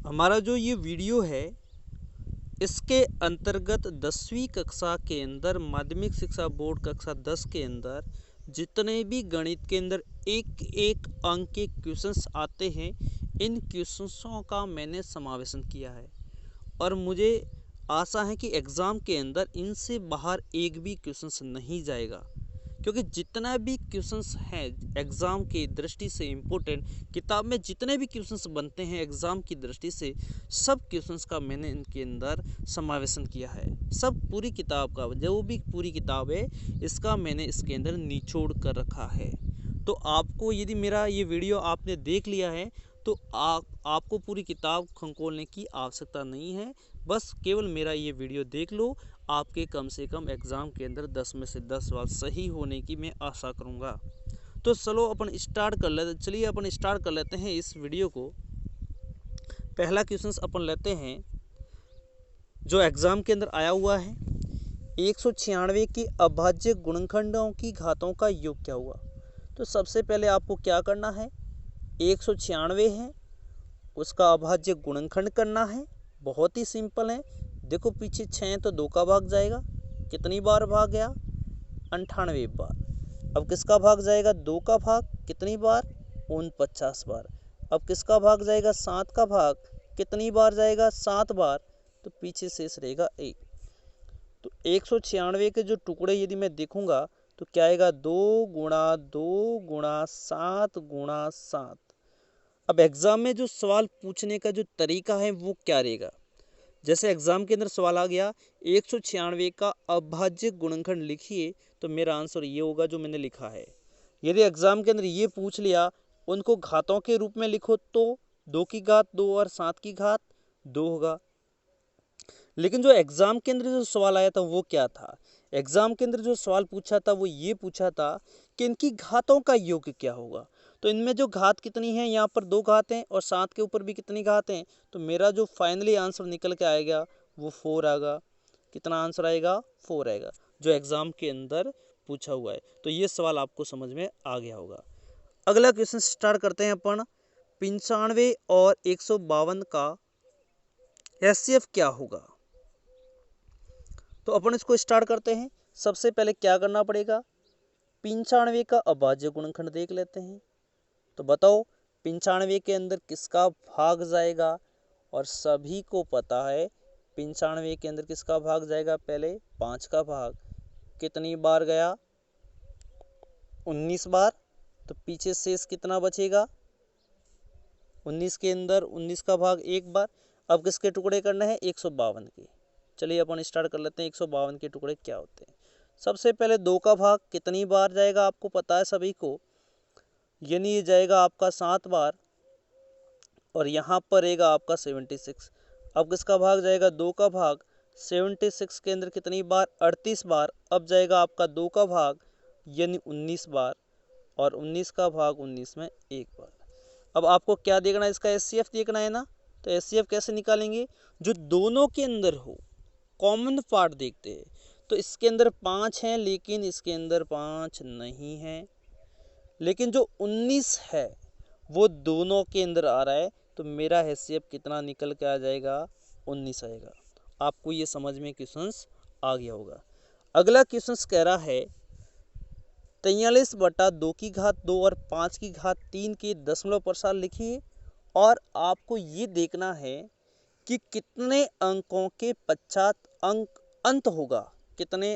हमारा जो ये वीडियो है इसके अंतर्गत 10वीं कक्षा के अंदर माध्यमिक शिक्षा बोर्ड कक्षा 10 के अंदर जितने भी गणित के अंदर एक एक अंक के क्वेश्चंस आते हैं, इन क्वेश्चंसों का मैंने समावेशन किया है और मुझे आशा है कि एग्ज़ाम के अंदर इनसे बाहर एक भी क्वेश्चंस नहीं जाएगा, क्योंकि जितना भी क्वेश्चंस हैं एग्ज़ाम की दृष्टि से इम्पोर्टेंट, किताब में जितने भी क्वेश्चंस बनते हैं एग्ज़ाम की दृष्टि से, सब क्वेश्चंस का मैंने इनके अंदर समावेशन किया है। सब पूरी किताब का जो भी पूरी किताब है इसका मैंने इसके अंदर निचोड़ कर रखा है। तो आपको यदि मेरा ये वीडियो आपने देख लिया है तो आपको पूरी किताब खंगोलने की आवश्यकता नहीं है, बस केवल मेरा ये वीडियो देख लो। आपके कम से कम एग्ज़ाम के अंदर 10 में से 10 सवाल सही होने की मैं आशा करूँगा। तो चलो अपन स्टार्ट कर लेते चलिए अपन स्टार्ट कर लेते हैं इस वीडियो को। पहला क्वेश्चन अपन लेते हैं जो एग्ज़ाम के अंदर आया हुआ है, 196 के अभाज्य गुणनखंडों की घातों का योग क्या हुआ। तो सबसे पहले आपको क्या करना है, 196 है उसका अभाज्य गुणनखंड करना है। बहुत ही सिंपल है, देखो पीछे 6 है तो 2 का भाग जाएगा, कितनी बार भाग गया 98 बार। अब किसका भाग जाएगा 2 का भाग, कितनी बार 49 बार। अब किसका भाग जाएगा 7 का भाग, कितनी बार जाएगा 7 बार, तो पीछे शेष रहेगा 1। तो 196 के जो टुकड़े यदि मैं देखूंगा तो क्या आएगा 2 गुणा 2 गुणा 7 गुणा 7। अब एग्ज़ाम में जो सवाल पूछने का जो तरीका है वो क्या रहेगा, जैसे एग्ज़ाम के अंदर सवाल आ गया 196 का अभाज्य गुणनखंड लिखिए, तो मेरा आंसर ये होगा जो मैंने लिखा है। यदि एग्ज़ाम के अंदर ये पूछ लिया उनको घातों के रूप में लिखो तो 2 की घात 2 और 7 की घात 2 होगा। लेकिन जो एग्ज़ाम के अंदर जो सवाल आया था वो क्या था, एग्ज़ाम के अंदर जो सवाल पूछा था वो ये पूछा था कि इनकी घातों का योग क्या होगा। तो इनमें जो घात कितनी है, यहाँ पर 2 घात हैं और 7 के ऊपर भी कितनी घात हैं, तो मेरा जो फाइनली आंसर निकल के आएगा वो 4 आएगा। कितना आंसर आएगा 4 आएगा, जो एग्ज़ाम के अंदर पूछा हुआ है। तो ये सवाल आपको समझ में आ गया होगा। अगला क्वेश्चन स्टार्ट करते हैं अपन। 95 और 152 का HCF क्या होगा। तो अपन इसको स्टार्ट करते हैं। सबसे पहले क्या करना पड़ेगा, 95 का अभाज्य गुणनखंड देख लेते हैं। तो बताओ 95 के अंदर किसका भाग जाएगा, और सभी को पता है 95 के अंदर किसका भाग जाएगा, पहले 5 का भाग, कितनी बार गया 19 बार। तो पीछे शेष कितना बचेगा 19 के अंदर 19 का भाग 1 बार। अब किसके टुकड़े करने हैं 152 के। चलिए अपन स्टार्ट कर लेते हैं 152 के टुकड़े क्या होते हैं। सबसे पहले 2 का भाग कितनी बार जाएगा आपको पता है सभी को, यानी ये जाएगा आपका 7 बार और यहाँ पर रहेगा आपका 76। अब किसका भाग जाएगा 2 का भाग, 76 के अंदर कितनी बार 38 बार। अब जाएगा आपका 2 का भाग यानी 19 बार, और 19 का भाग 19 में 1 बार। अब आपको क्या देखना है, इसका HCF देखना है ना। तो HCF कैसे निकालेंगे, जो दोनों के अंदर हो कॉमन पार्ट देखते हैं। तो इसके अंदर 5 हैं लेकिन इसके अंदर 5 नहीं है, लेकिन जो 19 है वो दोनों के अंदर आ रहा है, तो मेरा HCF कितना निकल के आ जाएगा 19 आएगा। आपको ये समझ में क्वेश्चंस आ गया होगा। अगला क्वेश्चंस कह रहा है 43/2 की घात 2 और 5 की घात 3 के दशमलव प्रसार लिखिए, और आपको ये देखना है कि कितने अंकों के पश्चात अंत होगा, कितने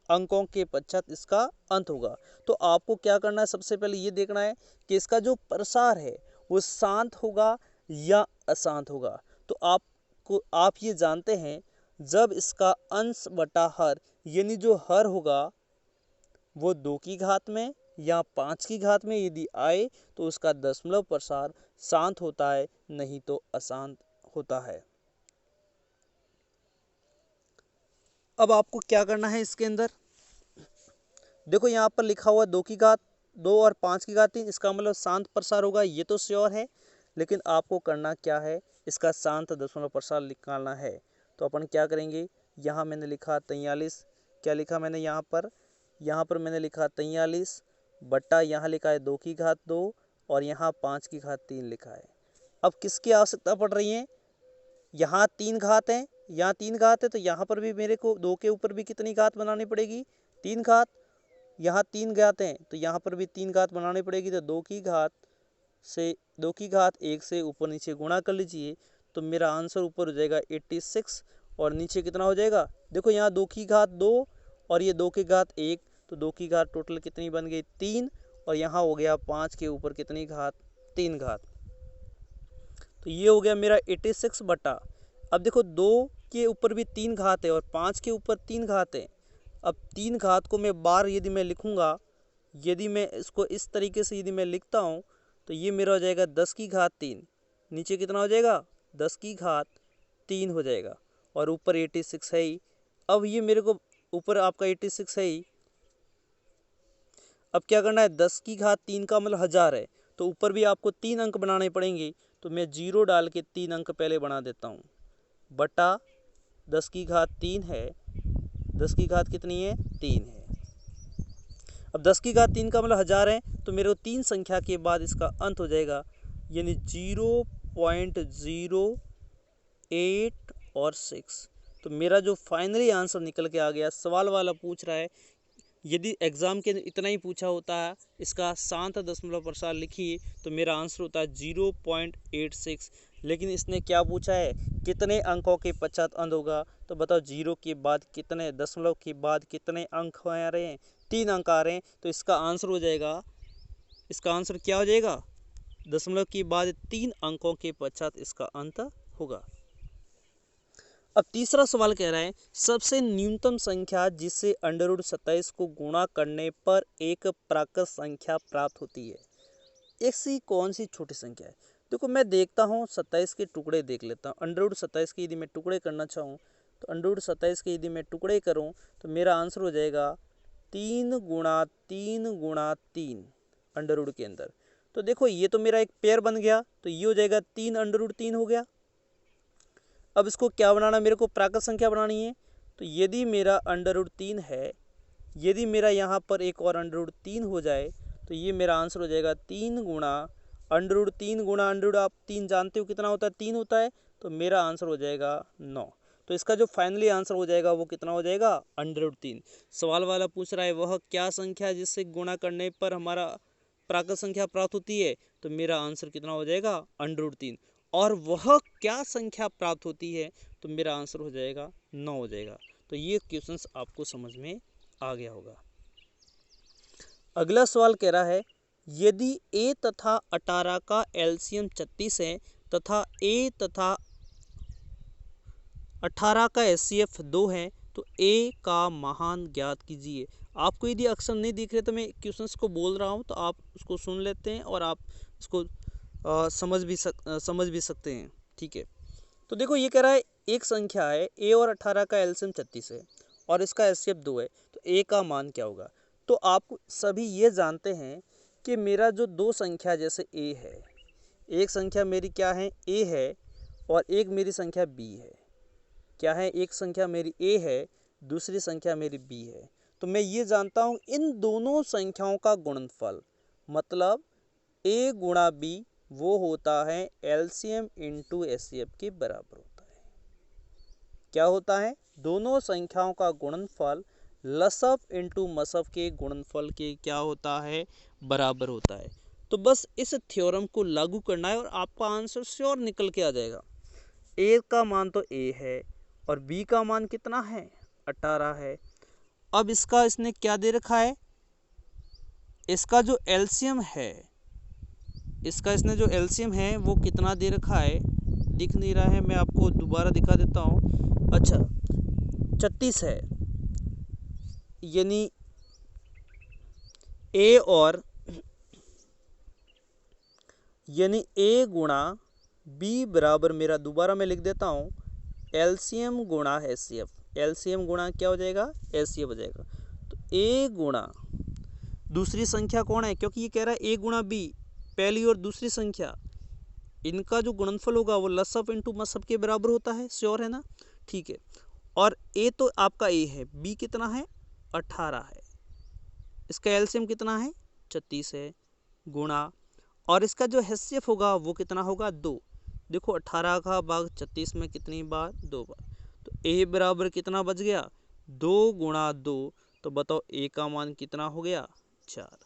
अंकों के पश्चात इसका अंत होगा। तो आपको क्या करना है, सबसे पहले ये देखना है कि इसका जो प्रसार है वो शांत होगा या अशांत होगा। तो आप ये जानते हैं जब इसका अंश बटा हर यानी जो हर होगा वो 2 की घात में या 5 की घात में यदि आए तो उसका दशमलव प्रसार शांत होता है, नहीं तो अशांत होता है। अब आपको क्या करना है इसके अंदर, देखो यहाँ पर लिखा हुआ 2 की घात 2 और 5 की घात 3, इसका मतलब शांत प्रसार होगा, ये तो श्योर है। लेकिन आपको करना क्या है, इसका शांत दशमलव प्रसार निकालना है। तो अपन क्या करेंगे, यहाँ मैंने लिखा 43, क्या लिखा मैंने यहाँ पर मैंने लिखा 43 बट्टा यहाँ लिखा है 2 की घात 2 और यहाँ 5 की घात 3 लिखा है। अब किसकी आवश्यकता पड़ रही है, यहाँ 3 घात है, यहाँ 3 घात है, तो यहाँ पर भी मेरे को 2 के ऊपर भी कितनी घात बनानी पड़ेगी, 3 घात। यहाँ 3 घात हैं तो यहाँ पर भी 3 घात बनानी पड़ेगी, तो 2 की घात 1 से ऊपर नीचे गुणा कर लीजिए, तो मेरा आंसर ऊपर हो जाएगा 86 और नीचे कितना हो जाएगा, देखो यहाँ 2 की घात 2 और ये 2 की घात 1, तो 2 की घात टोटल कितनी बन गई 3, और यहाँ हो गया 5 के ऊपर कितनी घात, 3 घात। तो ये हो गया मेरा 86 बटा, अब देखो 2 के ऊपर भी 3 घात है और 5 के ऊपर 3 घात है। अब 3 घात को मैं बार यदि मैं लिखूँगा, यदि मैं इसको इस तरीके से यदि मैं लिखता हूँ, तो ये मेरा हो जाएगा 10 की घात 3, नीचे कितना हो जाएगा 10 की घात 3 हो जाएगा, और ऊपर 86 है ही। अब ये मेरे को ऊपर आपका 86 है ही, अब क्या करना है, 10 की घात 3 का मतलब 1000 है, तो ऊपर भी आपको 3 अंक बनाने पड़ेंगे, तो मैं 0 डाल के 3 अंक पहले बना देता हूँ, बटा 10 की घात 3 है, 10 की घात कितनी है 3 है। अब 10 की घात 3 का मतलब 1000 है, तो मेरे को 3 संख्या के बाद इसका अंत हो जाएगा, यानी 0.08 और 6। तो मेरा जो फाइनली आंसर निकल के आ गया, सवाल वाला पूछ रहा है यदि एग्ज़ाम के इतना ही पूछा होता है, इसका शांत दशमलव प्रसार लिखिए, तो मेरा आंसर होता है 0.86, लेकिन इसने क्या पूछा है, कितने अंकों के पश्चात अंत होगा, तो बताओ 0 के बाद कितने, दशमलव के बाद कितने अंक आ रहे हैं, 3 अंक आ रहे हैं, तो इसका आंसर हो जाएगा, इसका आंसर क्या हो जाएगा, दशमलव के बाद 3 अंकों के पश्चात इसका अंत होगा। अब तीसरा सवाल कह रहा है सबसे न्यूनतम संख्या जिससे √27 को गुणा करने पर एक प्राकृत संख्या प्राप्त होती है, ऐसी कौन सी छोटी संख्या है। देखो मैं देखता हूँ 27 के टुकड़े देख लेता हूँ, √27 के यदि मैं टुकड़े करना चाहूँ, तो √27 के यदि मैं टुकड़े करूँ, तो मेरा आंसर हो जाएगा 3 गुणा 3 गुणा 3 अंडर के अंदर। तो देखो ये तो मेरा एक पेयर बन गया, तो ये हो जाएगा 3 √3 हो गया। अब इसको क्या बनाना, मेरे को प्राकृत संख्या बनानी है, तो यदि मेरा √3 है, यदि मेरा यहाँ पर एक और √3 हो जाए, तो ये मेरा आंसर हो जाएगा 3 गुणा √3 गुणा आप 3 जानते हो कितना होता है, 3 होता है, तो मेरा आंसर हो जाएगा 9। तो इसका जो फाइनली आंसर हो जाएगा वो कितना हो जाएगा, √3। सवाल वाला पूछ रहा है वह क्या संख्या जिससे गुणा करने पर हमारा प्राकृत संख्या प्राप्त होती है, तो मेरा आंसर कितना हो जाएगा, √3। और वह क्या संख्या प्राप्त होती है, तो मेरा आंसर हो जाएगा 9 हो जाएगा। तो ये क्वेश्चंस आपको समझ में आ गया होगा। अगला सवाल कह रहा है यदि a तथा 18 का एलसीएम 36 है तथा a तथा 18 का एचसीएफ 2 है, तो a का मान ज्ञात कीजिए। आपको यदि अक्षर नहीं दिख रहे तो मैं क्वेश्चंस को बोल रहा हूँ, तो आप उसको सुन लेते हैं और आप इसको समझ भी सकते हैं, ठीक है। तो देखो ये कह रहा है एक संख्या है a और 18 का एलसीएम 36 है और इसका एचसीएफ 2 है, तो a का मान क्या होगा। तो आप सभी ये जानते हैं कि मेरा जो दो संख्या जैसे a है, एक संख्या मेरी क्या है a है और एक मेरी संख्या b है, क्या है, एक संख्या मेरी a है, दूसरी संख्या मेरी b है। तो मैं ये जानता हूँ इन दोनों संख्याओं का गुणनफल मतलब a गुणा b वो होता है एलसीएम इंटू एचसीएफ के बराबर होता है। क्या होता है, दोनों संख्याओं का गुणनफल लसफ इंटू मसफ के गुणनफल के क्या होता है, बराबर होता है। तो बस इस थ्योरम को लागू करना है और आपका आंसर श्योर निकल के आ जाएगा। a का मान तो a है और b का मान कितना है, 18 है। अब इसका इसने क्या दे रखा है, इसका जो एलसीएम है, इसका इसने जो एलसीएम है वो कितना दे रखा है, दिख नहीं रहा है, मैं आपको दोबारा दिखा देता हूँ। अच्छा 36 है, यानी a गुणा b बराबर मेरा, दोबारा मैं लिख देता हूँ, एलसीएम गुणा एचसीएफ, एलसीएम गुणा क्या हो जाएगा, एचसीएफ हो जाएगा। तो a गुणा दूसरी संख्या कौन है, क्योंकि ये कह रहा है a गुणा b, पहली और दूसरी संख्या, इनका जो गुणनफल होगा वो लसफ इंटू मसफ के बराबर होता है, श्योर है ना, ठीक है। और a तो आपका a है, b कितना है, 18 है, इसका एलसीएम कितना है, 36 है, गुणा, और इसका जो एचसीएफ होगा वो कितना होगा, 2, देखो 18 का भाग 36 में कितनी बार, 2 बार। तो a बराबर कितना बच गया, 2 गुणा 2। तो बताओ a का मान कितना हो गया, 4।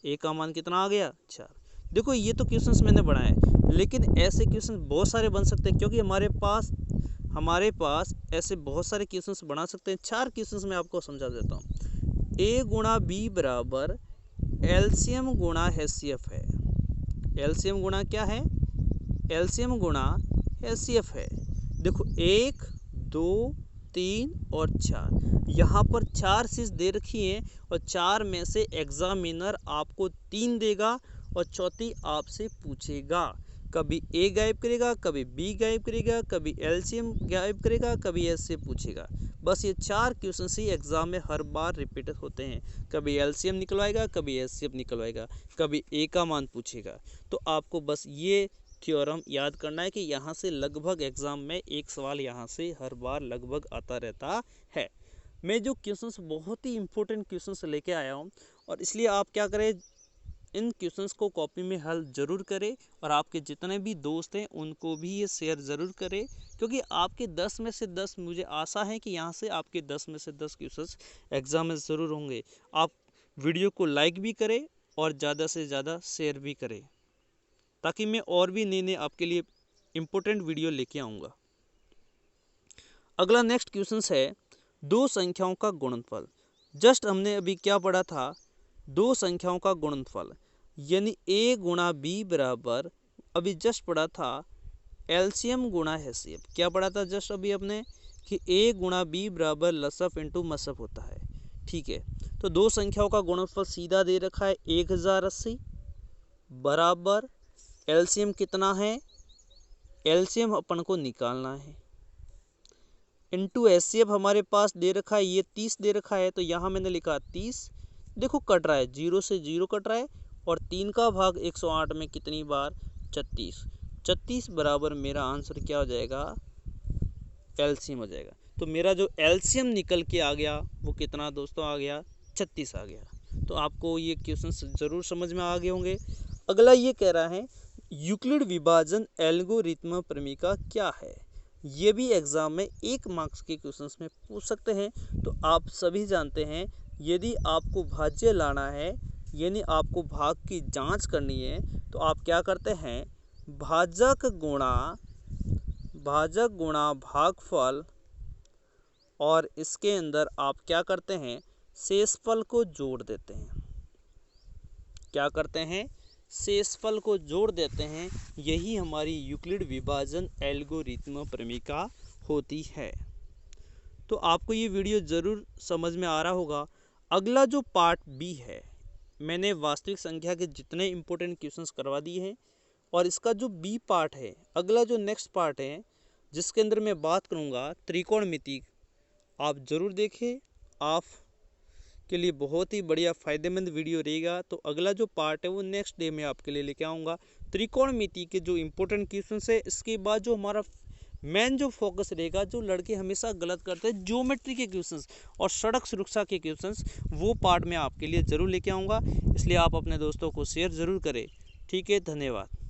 a का मान कितना आ गया, 4। देखो ये तो क्वेश्चंस मैंने बनाए, लेकिन ऐसे क्वेश्चन बहुत सारे बन सकते हैं, क्योंकि हमारे पास ऐसे बहुत सारे क्वेश्चंस बना सकते हैं। 4 क्वेश्चंस मैं आपको समझा देता हूँ। a गुणा b बराबर एलसीएम गुणा एचसीएफ है। एलसीएम गुणा क्या है, एलसीएम गुणा एचसीएफ है। देखो 1, 2, 3 और 4, यहाँ पर 4 चीज़ दे रखी है, और 4 में से एग्जामिनर आपको 3 देगा और चौथी आपसे पूछेगा। कभी ए गायब करेगा, कभी बी गायब करेगा, कभी एलसीएम गायब करेगा, कभी एचसीएफ पूछेगा। बस ये 4 क्वेश्चन ही एग्जाम में हर बार रिपीट होते हैं। कभी एलसीएम निकलवाएगा, कभी एचसीएफ निकलवाएगा, कभी ए का मान पूछेगा। तो आपको बस ये थ्योरम याद करना है कि यहाँ से लगभग एग्जाम में एक सवाल यहाँ से हर बार लगभग आता रहता है। मैं जो क्वेश्चंस बहुत ही इंपॉर्टेंट क्वेश्चंस लेके आया हूँ, और इसलिए आप क्या करें, इन क्वेश्चंस को कॉपी में हल ज़रूर करें, और आपके जितने भी दोस्त हैं उनको भी ये शेयर ज़रूर करें, क्योंकि आपके 10 में से 10, मुझे आशा है कि यहाँ से आपके 10 में से 10 क्वेश्चंस एग्ज़ाम में ज़रूर होंगे। आप वीडियो को लाइक भी करें और ज़्यादा से ज़्यादा शेयर भी करें, ताकि मैं और भी नए आपके लिए इम्पोर्टेंट वीडियो लेके आऊँगा। अगला नेक्स्ट क्वेश्चन है 2 संख्याओं का गुणनफल। जस्ट हमने अभी क्या पढ़ा था, 2 संख्याओं का गुणनफल, यानी a गुणा b बराबर, अभी जस्ट पढ़ा था एलसीएम गुणा एचसीएफ। क्या पढ़ा था जस्ट अभी अपने, कि a गुणा b बराबर लसफ इंटू मसफ होता है। ठीक है, तो 2 संख्याओं का गुणनफल सीधा दे रखा है 1080 बराबर एलसीएम कितना है, एलसीएम अपन को निकालना है, इंटू एचसीएफ हमारे पास दे रखा है, ये 30 दे रखा है, तो यहाँ मैंने लिखा 30। देखो कट रहा है, 0 से 0 कट रहा है, और 3 का भाग 108 में कितनी बार, 36। 36 बराबर मेरा आंसर क्या हो जाएगा, एलसीएम हो जाएगा। तो मेरा जो एलसीएम निकल के आ गया वो कितना दोस्तों आ गया, 36 आ गया। तो आपको ये क्वेश्चन ज़रूर समझ में आ गए होंगे। अगला ये कह रहा है यूक्लिड विभाजन एल्गोरिथम प्रमेय क्या है। ये भी एग्जाम में 1 मार्क्स के क्वेश्चंस में पूछ सकते हैं। तो आप सभी जानते हैं, यदि आपको भाज्य लाना है, यानी आपको भाग की जांच करनी है, तो आप क्या करते हैं, भाजक गुणा भागफल, और इसके अंदर आप क्या करते हैं, शेषफल को जोड़ देते हैं। क्या करते हैं, शेषफल को जोड़ देते हैं। यही हमारी यूक्लिड विभाजन एल्गोरिथम प्रमेय होती है। तो आपको ये वीडियो ज़रूर समझ में आ रहा होगा। अगला जो पार्ट बी है, मैंने वास्तविक संख्या के जितने इंपॉर्टेंट क्वेश्चंस करवा दिए हैं, और इसका जो बी पार्ट है, अगला जो नेक्स्ट पार्ट है, जिसके अंदर मैं बात करूँगा त्रिकोणमिति, आप ज़रूर देखें, आप के लिए बहुत ही बढ़िया फ़ायदेमंद वीडियो रहेगा। तो अगला जो पार्ट है वो नेक्स्ट डे में आपके लिए लेके आऊँगा। त्रिकोणमिति के जो इम्पोर्टेंट क्वेश्चंस है, इसके बाद जो हमारा मेन जो फोकस रहेगा, जो लड़के हमेशा गलत करते हैं, ज्योमेट्री के क्वेश्चंस और सड़क सुरक्षा के क्वेश्चंस, वो पार्ट मैं आपके लिए ज़रूर लेके आऊँगा। इसलिए आप अपने दोस्तों को शेयर ज़रूर करें। ठीक है, धन्यवाद।